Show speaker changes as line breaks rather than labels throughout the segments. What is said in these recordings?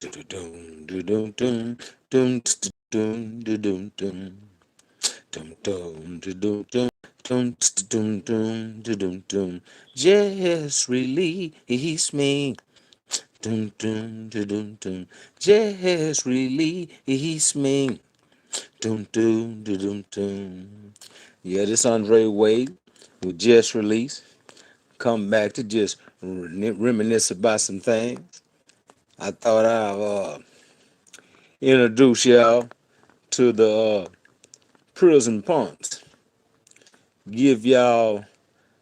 Dum dum dum dum dum dum dum dum. Dum dum dum dum dum dum dum dum dum. Just release me. Dum dum dum dum. Just release me. Dum dum dum dum. Yeah, this Andre Wade with Just Release. Come back to just reminisce about some things. I thought I'd introduce y'all to the prison punks. Give y'all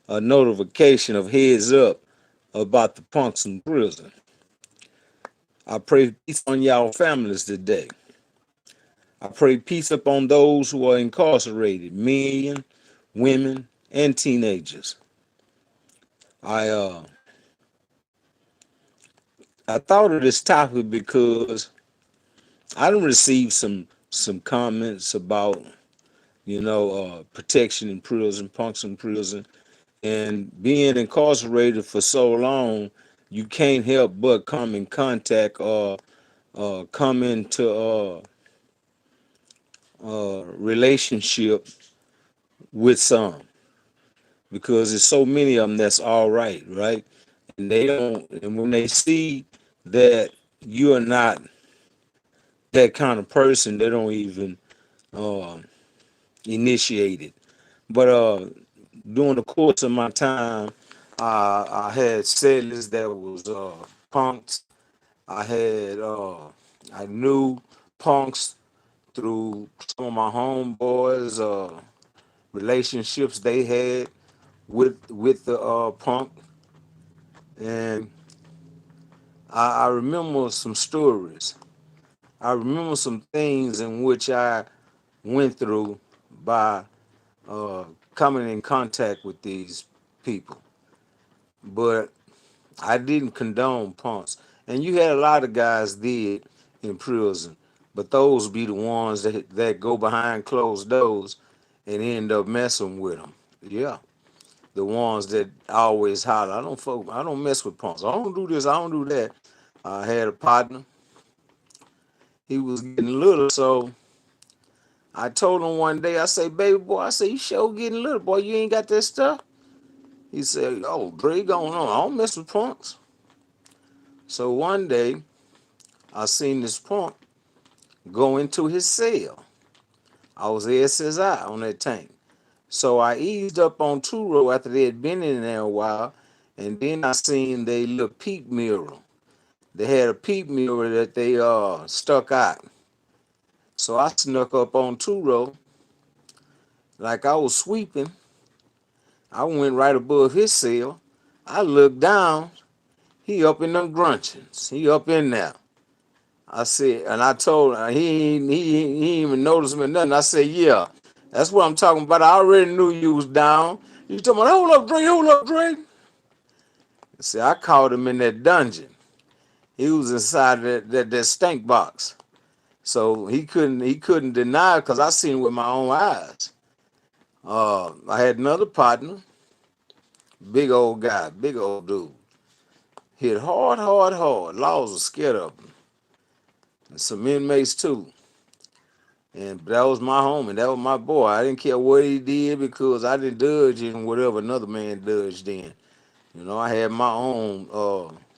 a notification of heads up about the punks in prison. I pray peace on y'all families today. I pray peace upon those who are incarcerated, men, women, and teenagers. I uh I thought of this topic because I done received some comments about protection in prison, punks in prison, and being incarcerated for so long, you can't help but come in contact or come into relationship with some because there's so many of them that's all right, right? And they don't, and when they see that you are not that kind of person, they don't even uh, initiate it. But during the course of my time, I had settlers that was punks. I had I knew punks through some of my homeboys, relationships they had with the punk, and I remember some stories. I remember some things in which I went through by uh, coming in contact with these people, but I didn't condone punks. And you had a lot of guys did in prison, but those be the ones that go behind closed doors and end up messing with them. Yeah, the ones that always holler, I don't mess with punks. I don't do this, I don't do that. I had a partner. He was getting little, so I told him one day, I say, baby boy, I say, you sure getting little, boy, you ain't got that stuff? He said, oh, Dre going on. I don't mess with punks. So one day, I seen this punk go into his cell. I was SSI on that tank. So I eased up on two row after they had been in there a while, and then I seen they little peep mirror. They had a peep mirror that they stuck out. So I snuck up on two row, like I was sweeping. I went right above his cell. I looked down. He up in them grunchings. He up in there. I said, and I told him, he even noticed me or nothing. I said, yeah, that's what I'm talking about. I already knew you was down. You talking about, hold up, Dre. See, I caught him in that dungeon. He was inside that stank box. So he couldn't deny it because I seen it with my own eyes. I had another partner, big old guy, big old dude. Hit hard, hard, hard. Laws was scared of him. And some inmates too. And that was my homie. That was my boy. I didn't care what he did because I didn't dodge in whatever another man dodged in. I had my own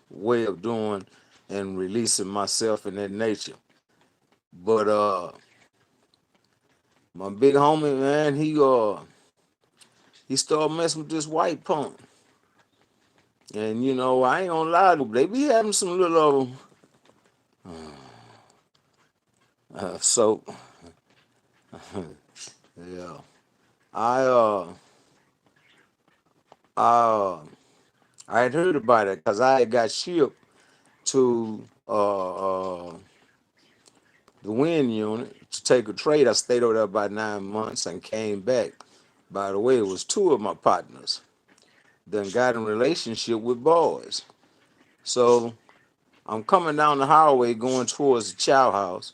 way of doing and releasing myself in that nature. But my big homie, man, he started messing with this white punk. And I ain't gonna lie to you, they be having some little so yeah. I uh I I had heard about it because I had got shipped to the wind unit to take a trade. I stayed over there about 9 months and came back. By the way, it was two of my partners. Then got in relationship with boys. So I'm coming down the highway going towards the chow house.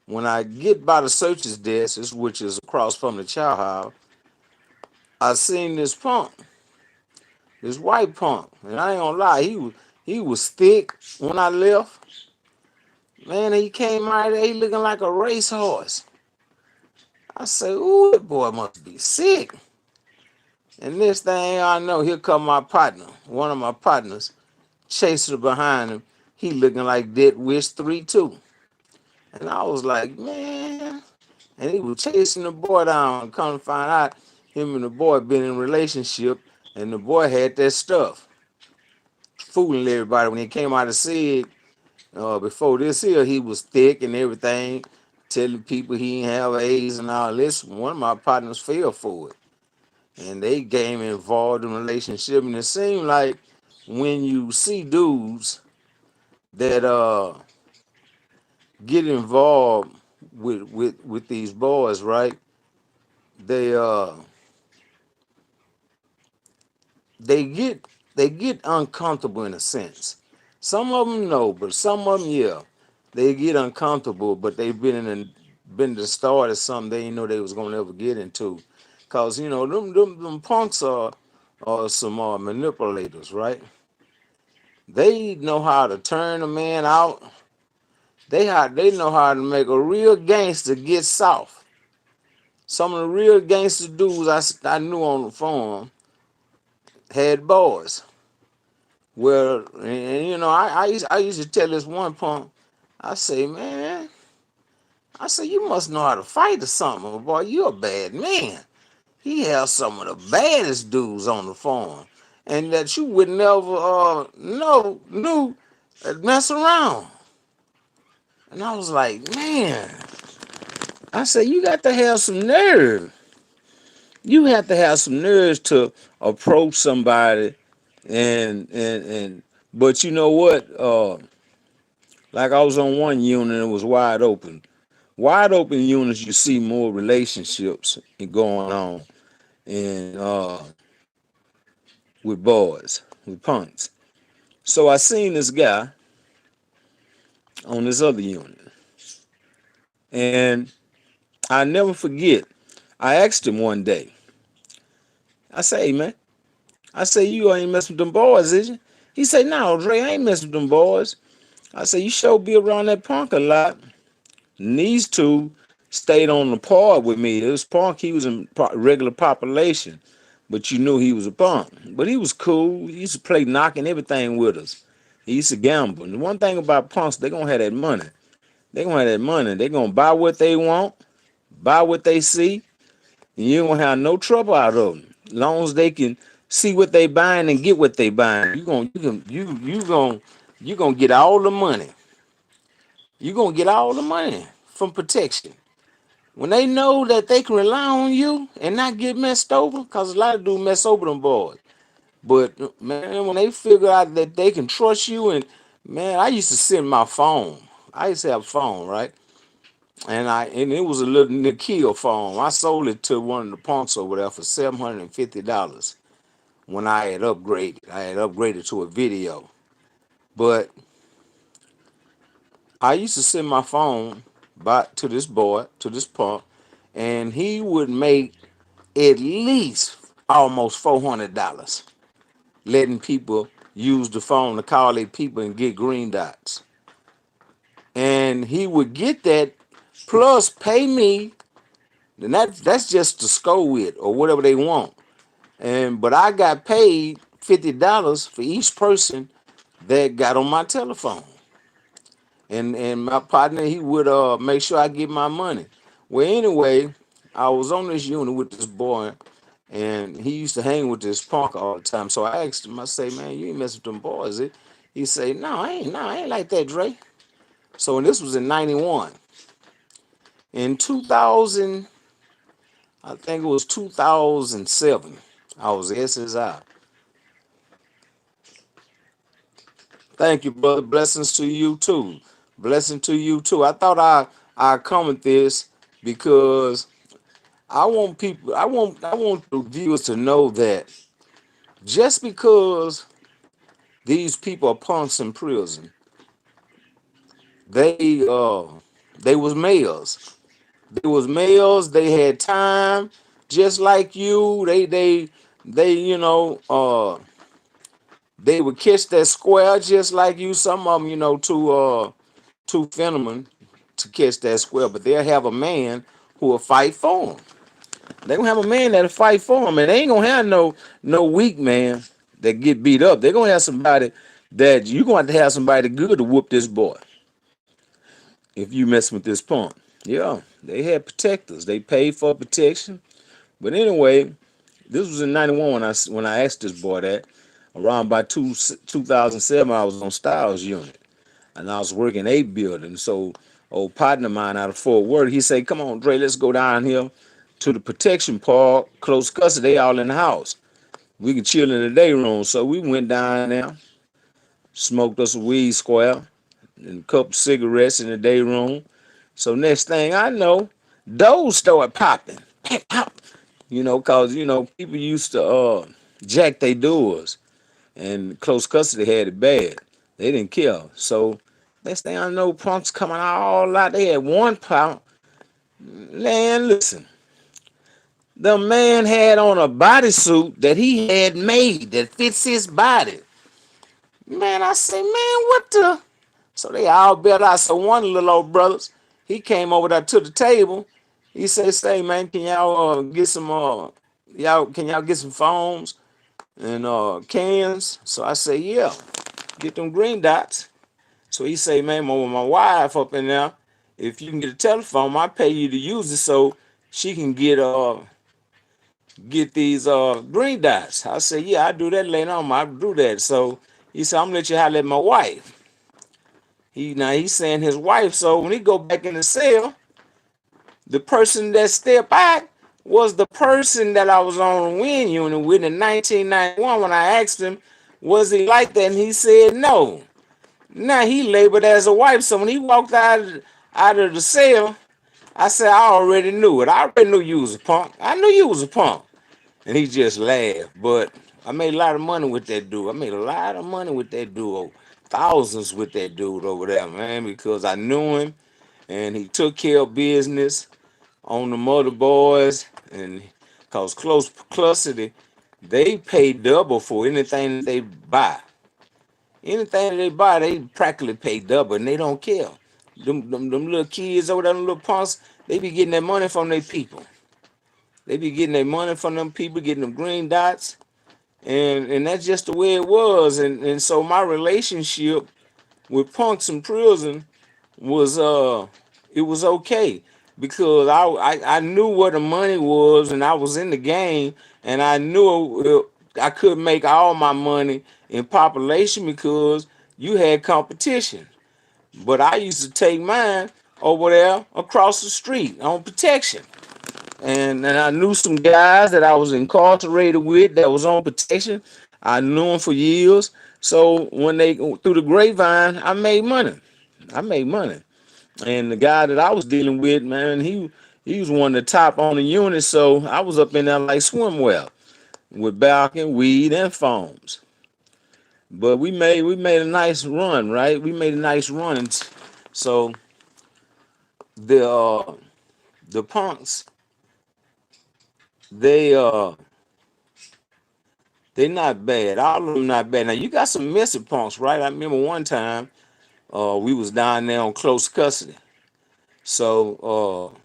When I get by the searcher's desk, which is across from the chow house, I seen this punk, this white punk, and I ain't gonna lie, he was thick when I left. Man, he came out there, he looking like a racehorse. I say, ooh, that boy must be sick. And this thing I know, here come my partner, one of my partners, chaser behind him. He looking like Dead Wish 3 too. And I was like, man. And he was chasing the boy down. Come to find out, him and the boy been in a relationship, and the boy had that stuff, fooling everybody. When he came out of SIG, before this here, he was thick and everything, telling people he didn't have AIDS and all this. One of my partners fell for it, and they came involved in a relationship. And it seemed like when you see dudes that get involved with these boys, right? They they get they get uncomfortable in a sense. Some of them no, but some of them yeah, they get uncomfortable. But they've been the start of something they didn't know they was gonna ever get into, cause you know them punks are some manipulators, right? They know how to turn a man out. They know how to make a real gangster get soft. Some of the real gangster dudes I knew on the farm had boys. Well, and you know, I used to tell this one punk, I say, man, I say, you must know how to fight or something. Boy, you a bad man. He has some of the baddest dudes on the farm. And that you would never knew mess around. And I was like, man, I said, you got to have some nerve. You have to have some nerves to approach somebody and but you know what? Like I was on one unit and it was wide open. Wide open units, you see more relationships going on and with boys, with punks. So I seen this guy on this other unit, and I never forget. I asked him one day. I say, hey, man, I say you ain't messing with them boys, is you? He said, no, Dre, I ain't messing with them boys. I said, you sure be around that punk a lot. And these two stayed on the part with me. It was punk. He was in regular population, but you knew he was a punk. But he was cool. He used to play knocking everything with us. He used to gamble. And the one thing about punks, they gonna have that money. They gonna have that money. They gonna buy what they want, buy what they see, and you ain't gonna have no trouble out of them. As long as they can see what they buying and get what they buying, you gonna get all the money. You gonna get all the money from protection. When they know that they can rely on you and not get messed over, because a lot of dudes mess over them boys. But man, when they figure out that they can trust you, and man, I used to send my phone. I used to have a phone, right? And it was a little Nokia phone. I sold it to one of the punks over there for $750 when I had upgraded. I had upgraded to a video. But I used to send my phone back to this boy, to this punk, and he would make at least almost $400 letting people use the phone to call their people and get green dots. And he would get that plus pay me, and that's just to score with or whatever they want. And but I got paid $50 for each person that got on my telephone. And my partner, he would make sure I get my money. Well, anyway, I was on this unit with this boy, and he used to hang with this punk all the time. So I asked him, I say, man, you ain't messing with them boys, is it? He say, no, I ain't like that, Dre. So and this was in 91. In 2000, I think it was 2007, I was SSI. Thank you, brother. Blessings to you too. Blessing to you too. I thought I comment this because I want the viewers to know that just because these people are punks in prison, they uh they was males. They was males, they had time just like you. They they would catch that square just like you. Some of them, to two fendermen to catch that square, but they'll have a man who will fight for them. They gonna have a man that'll fight for them, and they ain't gonna have no weak man that get beat up. They're gonna have somebody that you gonna have to have somebody good to whoop this boy if you mess with this punk. Yeah, they had protectors. They paid for protection. But anyway, this was in '91 when I asked this boy that. Around by 2007, I was on Styles unit, and I was working a building. So old partner of mine out of Fort Worth, he said, "Come on, Dre, let's go down here to the protection park, close custody. They all in the house. We can chill in the day room." So we went down there, smoked us a weed square, and a couple cigarettes in the day room. So next thing I know, those started popping. Cause people used to jack their doors, and close custody had it bad. They didn't care. So next thing I know, punks coming all out. They had one pound. Man, listen, the man had on a bodysuit that he had made that fits his body. Man, I say, man, what the? So they all built out. So one little old brothers, he came over there to the table. He said, "Say, man, can y'all get some y'all get some phones and cans?" So I say, "Yeah, get them green dots." So he say, "Man, my wife up in there, if you can get a telephone, I pay you to use it so she can get these green dots." I say, "Yeah, I do that later on. I do that." So he said, "I'm gonna let you holler at my wife." He's saying his wife. So when he go back in the cell, the person that stepped back was the person that I was on the wind unit with in 1991. When I asked him, was he like that, and he said no. Now he labeled as a wife. So when he walked out of the cell, I said, "I already knew it. I already knew you was a punk. I knew you was a punk." And he just laughed. But I made a lot of money with that dude. I made a lot of money with that dude. Thousands with that dude over there, man, because I knew him and he took care of business on the mother boys. And cause close custody, they pay double for anything that they buy. Anything that they buy, they practically pay double, and they don't care. Them little kids over there, them little punks, they be getting their money from their people. They be getting their money from them people, getting them green dots, and that's just the way it was. And so my relationship with punks in prison was it was okay because I knew where the money was, and I was in the game, and I knew I could make all my money in population because you had competition. But I used to take mine over there across the street on protection. And I knew some guys that I was incarcerated with that was on protection. I knew them for years. So when they through the grapevine, I made money. I made money. And the guy that I was dealing with, man, he was one of the top on the unit. So I was up in there like swimwear with balcony, weed, and phones. But we made a nice run, right? We made a nice run. And so the uh, the punks, they they not bad. All of them not bad. Now you got some messy punks, right? I remember one time we was down there on close custody. So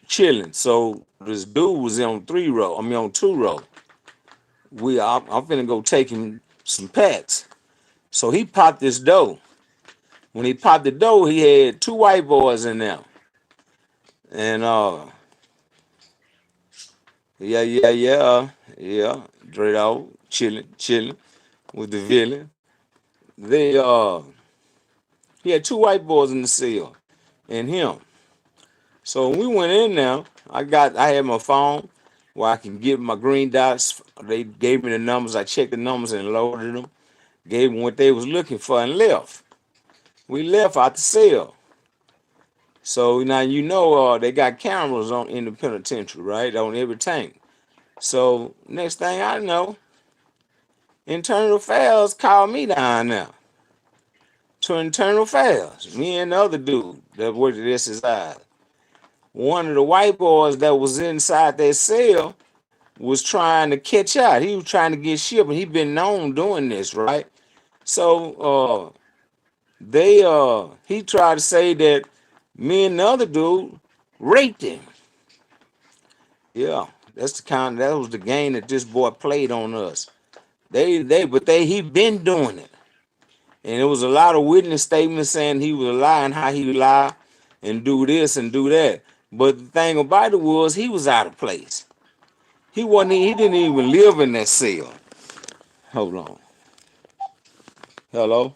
chilling. So this dude was on 3 row. I mean on 2 row. I'm finna go take him some packs. So he popped this dough. When he popped the dough, he had two white boys in there. And yeah. Straight out, chilling with the villain. They he had two white boys in the cell and him. So when we went in there, I had my phone where I can get my green dots. They gave me the numbers. I checked the numbers and loaded them. Gave them what they was looking for and left. We left out the cell. So now they got cameras on in the penitentiary, right? On every tank. So next thing I know, internal affairs called me down there to internal affairs. Me and the other dude that worked at SSI. One of the white boys that was inside that cell was trying to catch out. He was trying to get shipped, and he been known doing this, right? So he tried to say that me and the other dude raped him. Yeah, that was the game that this boy played on us. He been doing it, and there was a lot of witness statements saying he was lying, how he would lie, and do this and do that. But the thing about it was he was out of place. He didn't even live in that cell. Hold on. Hello,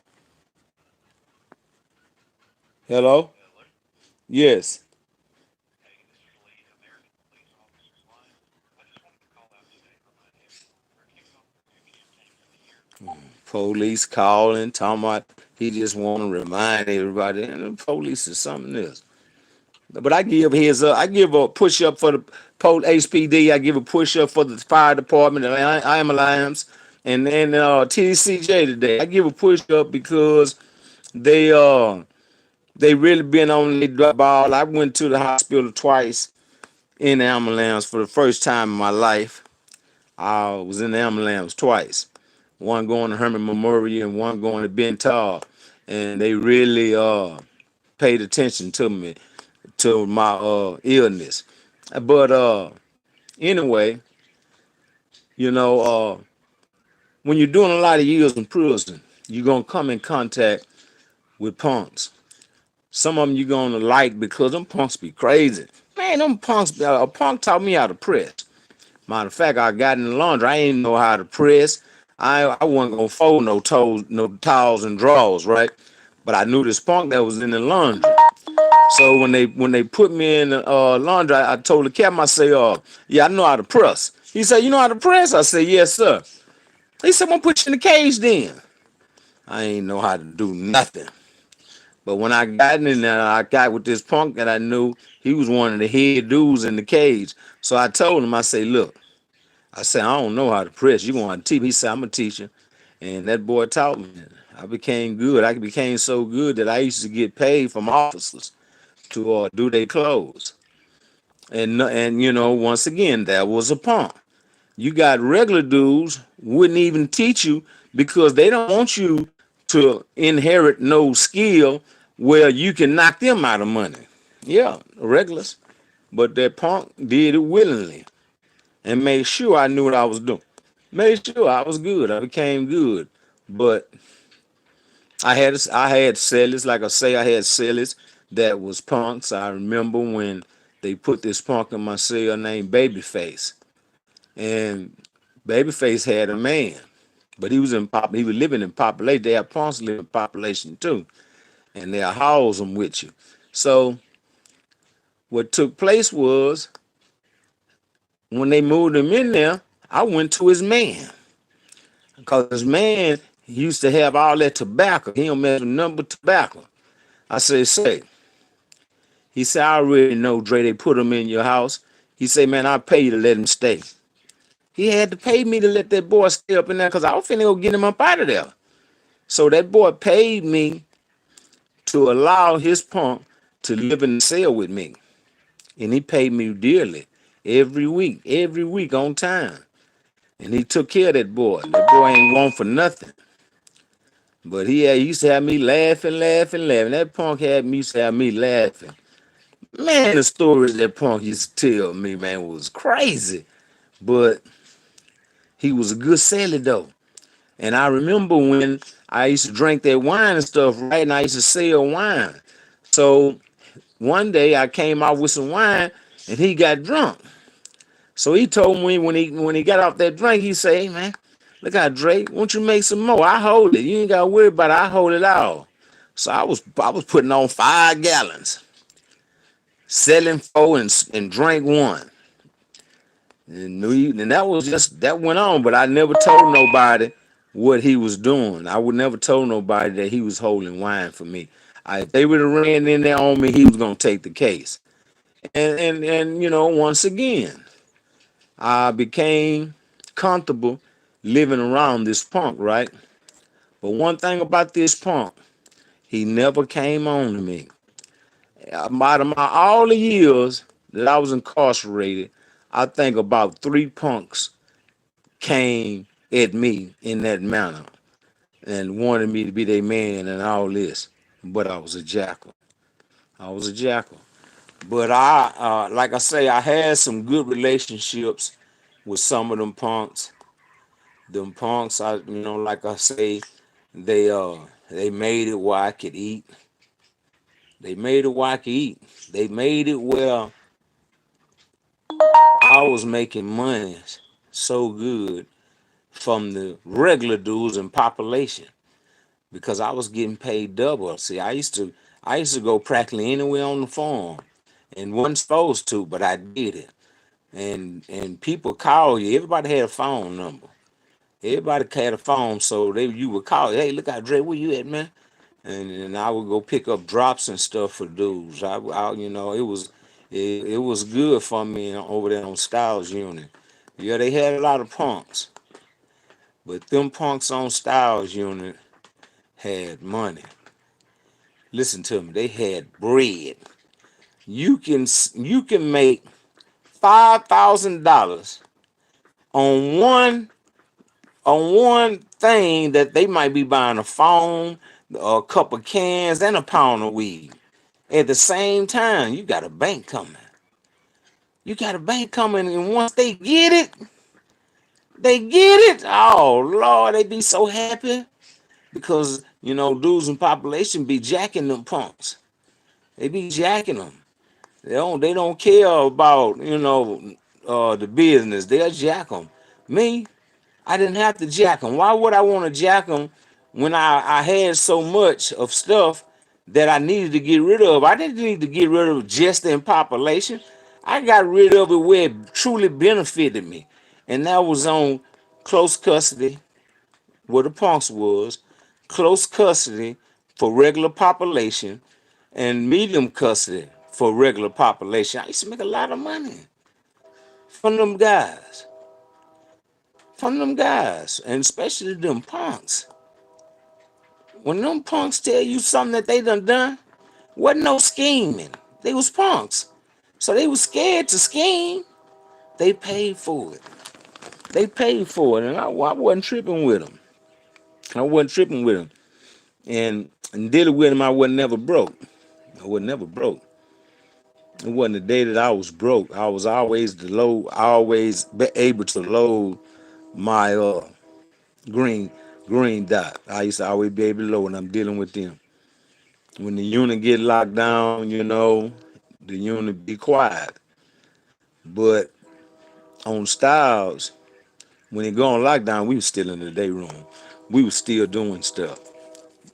hello. Yes. Police calling, talking about he just want to remind everybody, and the police is something else. But I give a push up for the HPD. I give a push up for the fire department. I am Alliance and TCJ today. I give a push up because they uh they really been on the ball. I went to the hospital twice in the ambulance for the first time in my life. I was in the ambulance twice. One going to Herman Memorial and one going to Ben Taub. And they really paid attention to me, to my illness. But anyway, you know, when you're doing a lot of years in prison, you're gonna come in contact with punks. Some of them you're gonna like because them punks be crazy. Man, them punks, a punk taught me how to press. Matter of fact, I got in the laundry. I ain't know how to press. I wasn't gonna fold no towels and drawers, right? But I knew this punk that was in the laundry. So when they put me in the laundry, I told the captain, I say, yeah, I know how to press. He said, you know how to press? I said, yes, sir. He said, I'm gonna put you in the cage then. I ain't know how to do nothing. But when I got in there, I got with this punk that I knew he was one of the head dudes in the cage. So I told him, I say, look, I said, I don't know how to press. You want to teach me? He said, I'm a teacher. And that boy taught me. I became good. I became so good that I used to get paid from officers to do their clothes. And once again, that was a punk. You got regular dudes wouldn't even teach you because they don't want you to inherit no skill where you can knock them out of money. Yeah, regulars. But that punk did it willingly and made sure I knew what I was doing. Made sure I was good. I became good. But I had sellers, like I say, I had sellers that was punks. I remember when they put this punk in my cell named Babyface. And Babyface had a man, but he was living in population. They have punks living in population too. And they'll house them with you. So what took place was when they moved him in there, I went to his man. Because his man used to have all that tobacco. He don't mess with nothing but tobacco. I said, say, he said, I already know, Dre, they put him in your house. He said, man, I'll pay you to let him stay. He had to pay me to let that boy stay up in there because I was finna go get him up out of there. So that boy paid me to allow his punk to live in the cell with me. And he paid me dearly every week on time. And he took care of that boy. That boy ain't want for nothing. But he used to have me laughing, laughing, laughing. That punk used to have me laughing. Man, the stories that punk used to tell me, man, was crazy. But he was a good sailor, though. And I remember when I used to drink that wine and stuff, right? And I used to sell wine. So one day I came out with some wine and he got drunk. So he told me when he got off that drink, he said, hey man, look out, Drake, won't you make some more? I hold it. You ain't gotta worry about it. I hold it all. So I was putting on 5 gallons, selling four and drank one. And that went on, but I never told nobody what he was doing. I would never told nobody that he was holding wine for me. If they would have ran in there on me, he was gonna take the case. And once again, I became comfortable living around this punk, right? But one thing about this punk, he never came on to me. Out of all the years that I was incarcerated, I think about 3 punks came at me in that manner and wanted me to be their man and all this. but I was a jackal. I was a jackal. But like I say, I had some good relationships with some of them punks. Them punks, like I say, they made it where I could eat. They made it where I could eat. They made it where I was making money so good from the regular dudes in population because I was getting paid double. See, I used to go practically anywhere on the farm and wasn't supposed to, but I did it. And people call you. Everybody had a phone number. Everybody had a phone, so you would call. Hey, look out, Dre, where you at, man? And I would go pick up drops and stuff for dudes. It was good for me over there on Styles Unit. Yeah, they had a lot of punks, but them punks on Styles Unit had money. Listen to me, they had bread. You can make $5,000 on one thing that they might be buying a phone, a couple cans, and a pound of weed. At the same time, you got a bank coming. You got a bank coming, and once they get it. Oh Lord, they be so happy because dudes in population be jacking them punks. They be jacking them. They don't care about the business. They'll jack them. Me, I didn't have to jack them. Why would I want to jack them when I had so much of stuff that I needed to get rid of? I didn't need to get rid of just in population. I got rid of it where it truly benefited me. And that was on close custody, where the punks was, close custody for regular population, and medium custody for regular population. I used to make a lot of money from them guys. From them guys, and especially them punks. When them punks tell you something that they done, wasn't no scheming. They was punks. So they was scared to scheme. They paid for it. They paid for it, and I wasn't tripping with them. I wasn't tripping with them. And dealing with them, I wasn't never broke. I was never broke. It wasn't the day that I was broke. I was always always be able to load my green green dot. I used to always be able to load when I'm dealing with them. When the unit get locked down, the unit be quiet. But on Styles, when it go on lockdown, we was still in the day room. We was still doing stuff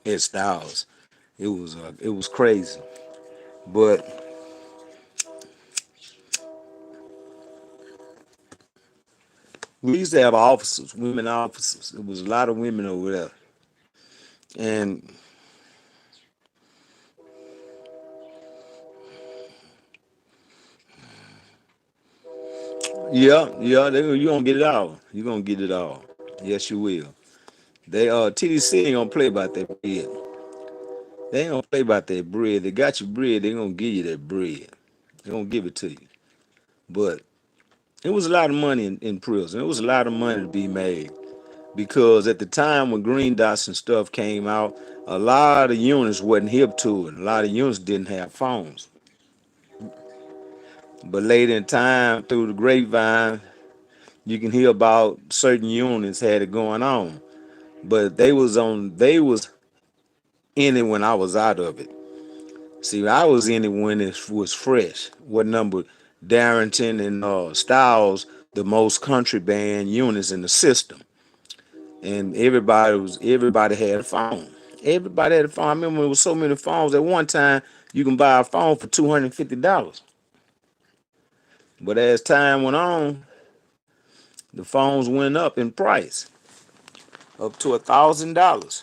at Styles. It was crazy. But we used to have officers, women officers. It was a lot of women over there. And yeah, yeah, you gonna get it all. You gonna get it all. Yes, you will. TDC ain't gonna play about that bread. They ain't gonna play about that bread. They got your bread. They gonna give you that bread. They gonna give it to you. But it was a lot of money in prison. It was a lot of money to be made because at the time when Green Dots and stuff came out, a lot of units wasn't hip to it. A lot of units didn't have phones. But later in time, through the grapevine, you can hear about certain units had it going on. But they was in it when I was out of it. See, I was in it when it was fresh. What number? Darrington and Styles, the most country band units in the system, and everybody had a phone. Everybody had a phone. I remember there was so many phones at one time. You can buy a phone for $250. But as time went on, the phones went up in price, up to $1,000.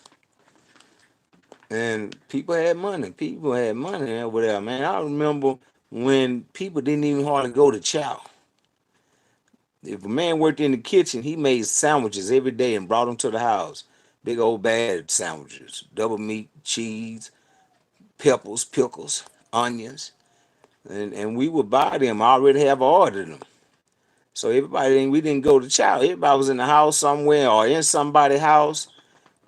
And people had money. People had money over there, man. I remember when people didn't even hardly go to chow. If a man worked in the kitchen, he made sandwiches every day and brought them to the house. Big old bad sandwiches, double meat, cheese, peppers, pickles, onions. And we would buy them. I already have ordered them. So we didn't go to chow. Everybody was in the house somewhere or in somebody's house.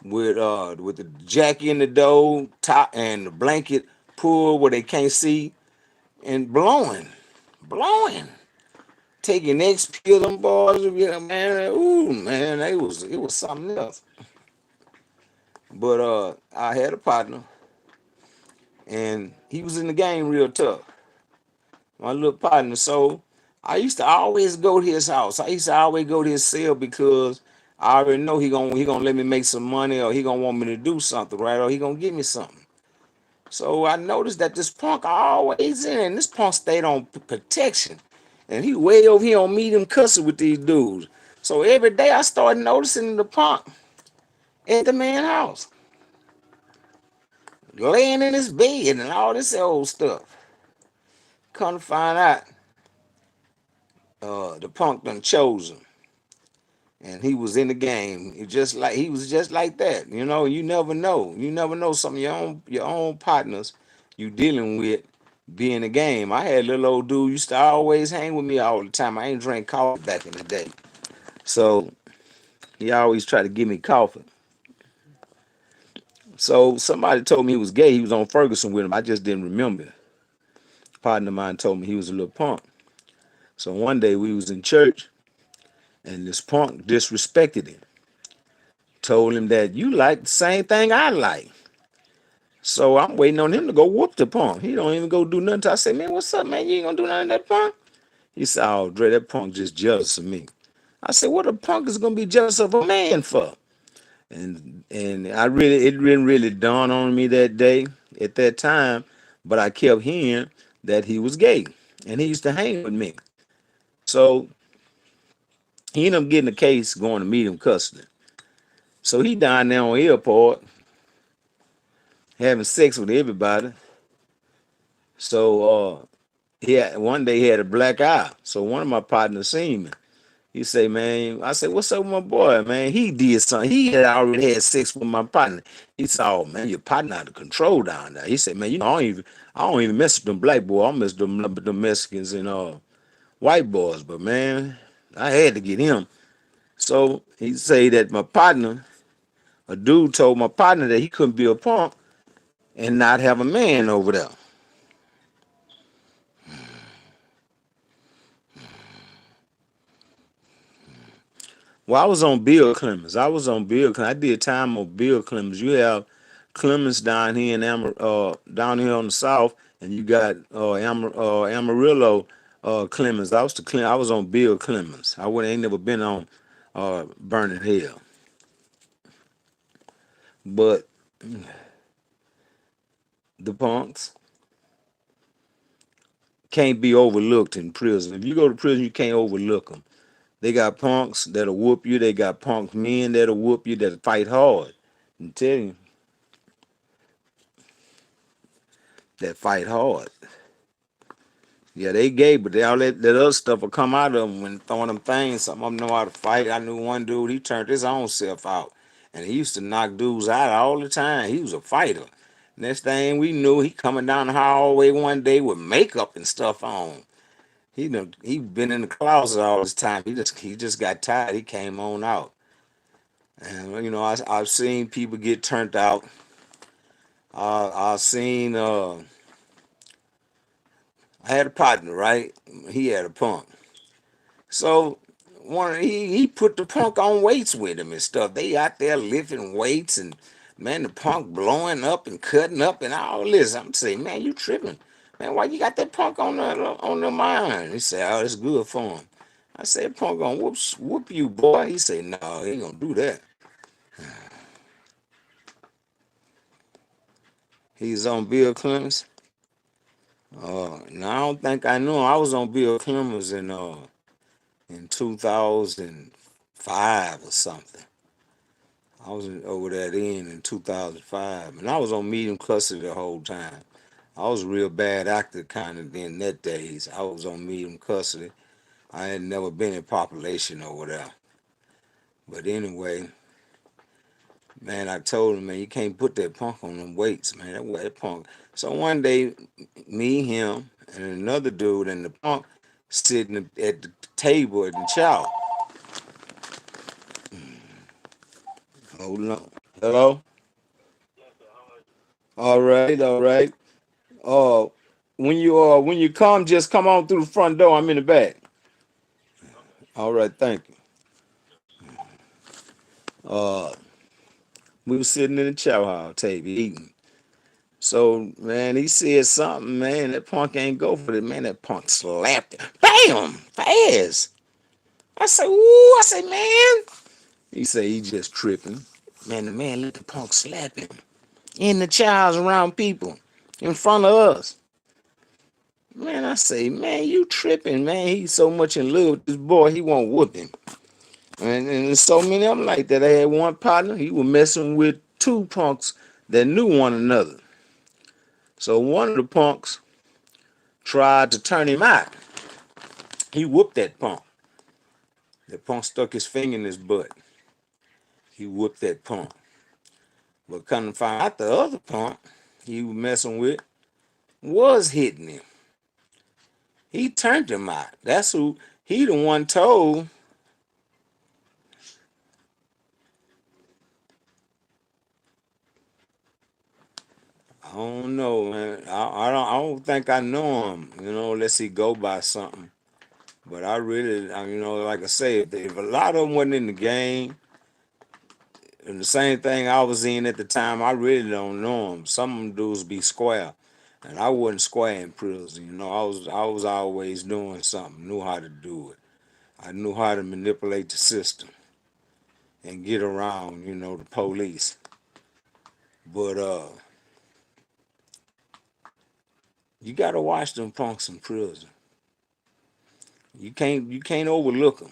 with the jacket in the door, top and the blanket pulled where they can't see, and blowing, taking X pill them boys. Yeah, man, ooh man, it was something else. But I had a partner, and he was in the game real tough. My little partner. So I used to always go to his house. I used to always go to his cell because I already know he gonna let me make some money, or he gonna want me to do something, right? Or he gonna give me something. So I noticed that this punk always in, and this punk stayed on protection, and he way over here on medium cussing with these dudes. So every day I started noticing the punk at the man house, laying in his bed and all this old stuff. Come to find out, the punk done chose him, and he was in the game. He was just like that. You know, you never know. You never know some of your own partners you dealing with be in the game. I had a little old dude used to always hang with me all the time. I ain't drank coffee back in the day, so he always tried to give me coffee. So somebody told me he was gay. He was on Ferguson with him. I just didn't remember. A partner of mine told me he was a little punk. So one day we was in church, and this punk disrespected him. Told him that you like the same thing I like. So I'm waiting on him to go whoop the punk. He don't even go do nothing. I say, man, what's up, man? You ain't gonna do nothing to that punk? He said, oh, Dre, that punk just jealous of me. I said, what a punk is gonna be jealous of a man for? And it didn't really dawn on me that day at that time, but I kept hearing that he was gay, and he used to hang with me. So he ended up getting a case going to medium custody. So he down there on airport having sex with everybody. So one day he had a black eye. So one of my partners seen me. He say, man, I said, what's up with my boy, man? He did something. He had already had sex with my partner. He said, oh man, your partner out of control down there. He said, man, I don't even mess with them black boys. I mess with them Mexicans and white boys. But man, I had to get him. So he say that a dude told my partner that he couldn't be a punk and not have a man over there. Well, I was on Bill Clemens. I did time on Bill Clemens. You have Clemens down here down here on the south, and you got Amarillo Clemens. I was on Bill Clemens. Ain't never been on Burning Hell, but the punks can't be overlooked in prison. If you go to prison, you can't overlook them. They got punks that'll whoop you. They got punk men that'll whoop you. That'll fight hard. I'm telling you, that fight hard. Yeah, they gay, but all that other stuff will come out of them when throwing them things. Some of them know how to fight. I knew one dude, he turned his own self out. And he used to knock dudes out all the time. He was a fighter. Next thing we knew, he coming down the hallway one day with makeup and stuff on. He been in the closet all this time. He just got tired. He came on out. And I've seen people get turned out. I've seen I had a partner, right? He had a punk. So he put the punk on weights with him and stuff. They out there lifting weights, and man, the punk blowing up and cutting up and all this. I'm saying, man, you tripping. Man, why you got that punk on the mind? He said, oh, it's good for him. I said, punk gonna whoop you, boy. He said, no, he ain't gonna do that. He's on Bill Clemens. No, I don't think I knew him. I was on Bill Clemens in 2005 or something. I was over that in 2005, and I was on medium custody the whole time. I was a real bad actor kind of in that days. I was on medium custody. I had never been in population over there. But anyway, man, I told him, man, you can't put that punk on them weights, man. That punk. So one day, me, him, and another dude and the punk sitting at the table at the chow. Hold on. Hello? All right, all right. Uh when you come, just come on through the front door. I'm in the back. All right, thank you. Uh we were sitting in the chow hall table eating. So man, he said something, man. That punk ain't go for it, man. That punk slapped him. Bam! Fast. I said, ooh, I said, man. He said he just tripping. Man, the man let the punk slap him. In the child's around people. In front of us. Man, I say, man, you tripping, man. He's so much in love with this boy, he won't whoop him. And there's so many of them like that. I had one partner, he was messing with two punks that knew one another. So one of the punks tried to turn him out. He whooped that punk. That punk stuck his finger in his butt. He whooped that punk. But come to find out the other punk he was messing with was hitting him. He turned him out. That's who he the one told. I don't know, man. I don't think I know him. Unless he go by something. But I really, like I say, if a lot of them wasn't in the game, and the same thing I was in at the time, I really don't know them. Some of them dudes be square, and I wasn't square in prison. I was always doing something, knew how to do it. I knew how to manipulate the system and get around, the police. But you gotta watch them punks in prison. You can't overlook them,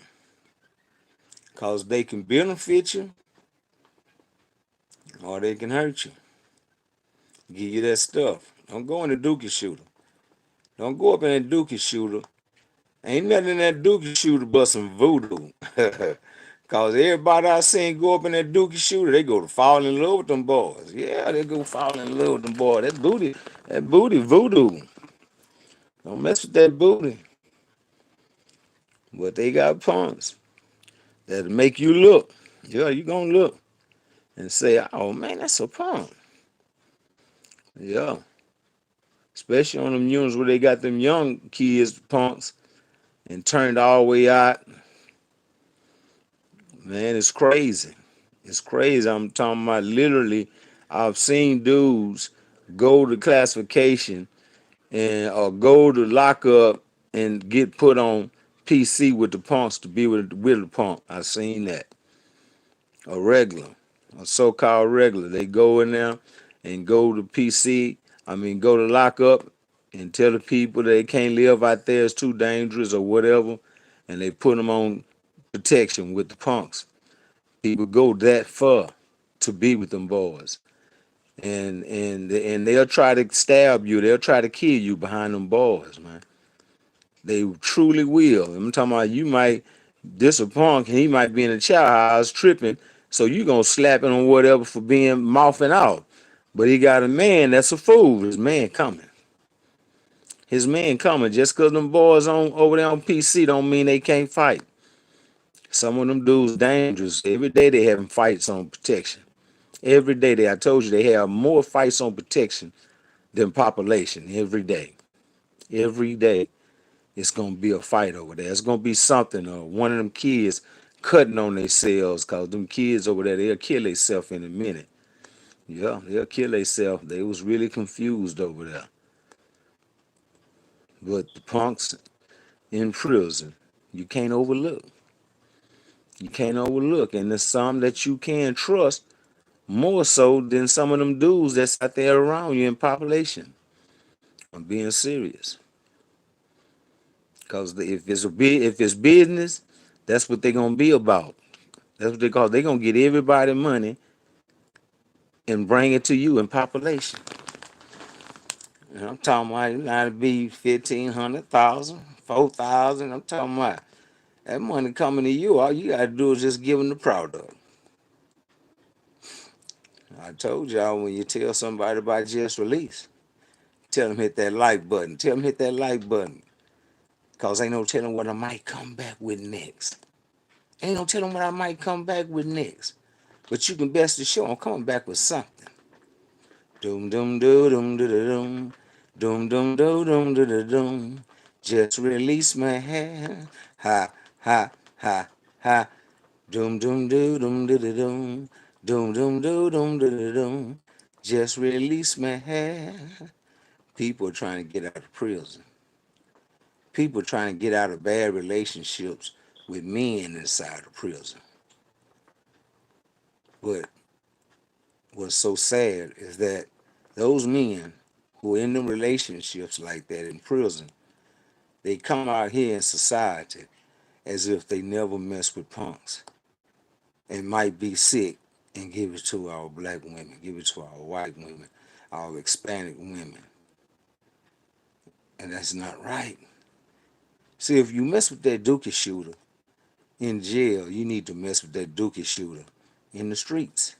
cause they can benefit you or they can hurt you. Give you that stuff. Don't go in the dookie shooter. Don't go up in that dookie shooter. Ain't nothing in that dookie shooter but some voodoo. Cause everybody I seen go up in that dookie shooter, they go to fall in love with them boys. Yeah, they go fall in love with them boys. That booty voodoo. Don't mess with that booty. But they got punks that'll make you look. Yeah, you gonna look and say, oh man, that's a punk. Yeah. Especially on them units where they got them young kids, punks, and turned all the way out. Man, it's crazy. It's crazy. I'm talking about literally, I've seen dudes go to classification and or go to lockup and get put on PC with the punks to be with the punk. I've seen that. A regular, a so-called regular. They go in there and go to PC, go to lockup and tell the people they can't live out there, it's too dangerous or whatever, and they put them on protection with the punks. People go that far to be with them boys. And they'll try to stab you, they'll try to kill you behind them boys, man. They truly will. I'm talking about you might this a punk, he might be in a child house tripping, so you gonna slap him or whatever for being mouthing out. But he got a man that's a fool. His man coming. His man coming. Just cause them boys on over there on PC don't mean they can't fight. Some of them dudes dangerous. Every day they having fights on protection. Every day I told you they have more fights on protection than population. Every day. Every day. It's gonna be a fight over there. It's gonna be something. Or one of them kids cutting on themselves, cause them kids over there they'll kill themselves in a minute. Yeah, they'll kill themselves. They was really confused over there. But the punks in prison, you can't overlook. You can't overlook, and there's some that you can trust more so than some of them dudes that's out there around you in population. I'm being serious, cause if it's business, that's what they're gonna be about. That's what they call. They're gonna get everybody money and bring it to you in population. And I'm talking about it not to be 1,500, 4,000. I'm talking about that money coming to you. All you gotta do is just give them the product. I told y'all when you tell somebody about just release, tell them hit that like button. Tell them hit that like button. Cause ain't no telling what I might come back with next. Ain't no telling what I might come back with next. But you can best to show I'm coming back with something. Doom dum doo dum doo doo dum. Doom dum doo dum doo doo dum. Just release my hand. Ha ha ha ha. Doom dum doo dum doo doo dum. Doom dum doo dum doo doo dum. Just release my hand. People are trying to get out of prison. People are trying to get out of bad relationships with men inside of prison. But what's so sad is that those men who are in them relationships like that in prison, they come out here in society as if they never mess with punks and might be sick and give it to our black women, give it to our white women, our Hispanic women. And that's not right. See, if you mess with that dookie shooter in jail, you need to mess with that dookie shooter in the streets.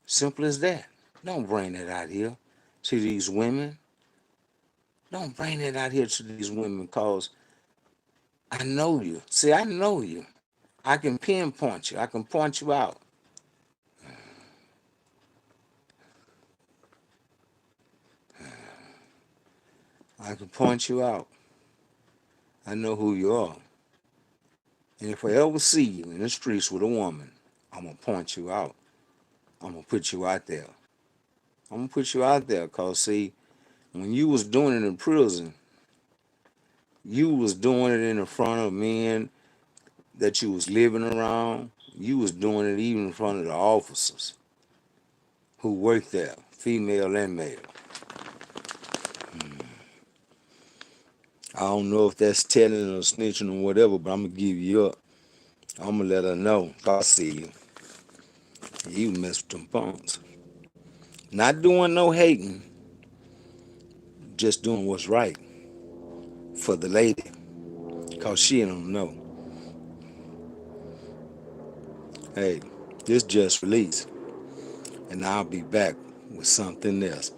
Simple as that. Don't bring that out here to these women. Don't bring that out here to these women because I know you. See, I know you. I can pinpoint you. I can point you out. I can point you out. I know who you are. And if I ever see you in the streets with a woman, I'm going to point you out. I'm going to put you out there. I'm going to put you out there because, see, when you was doing it in prison, you was doing it in the front of men that you was living around. You was doing it even in front of the officers who worked there, female and male. I don't know if that's telling or snitching or whatever, but I'm gonna give you up. I'm gonna let her know if I see you. You mess with them punks. Not doing no hating, just doing what's right for the lady, cause she don't know. Hey, this just released, and I'll be back with something else.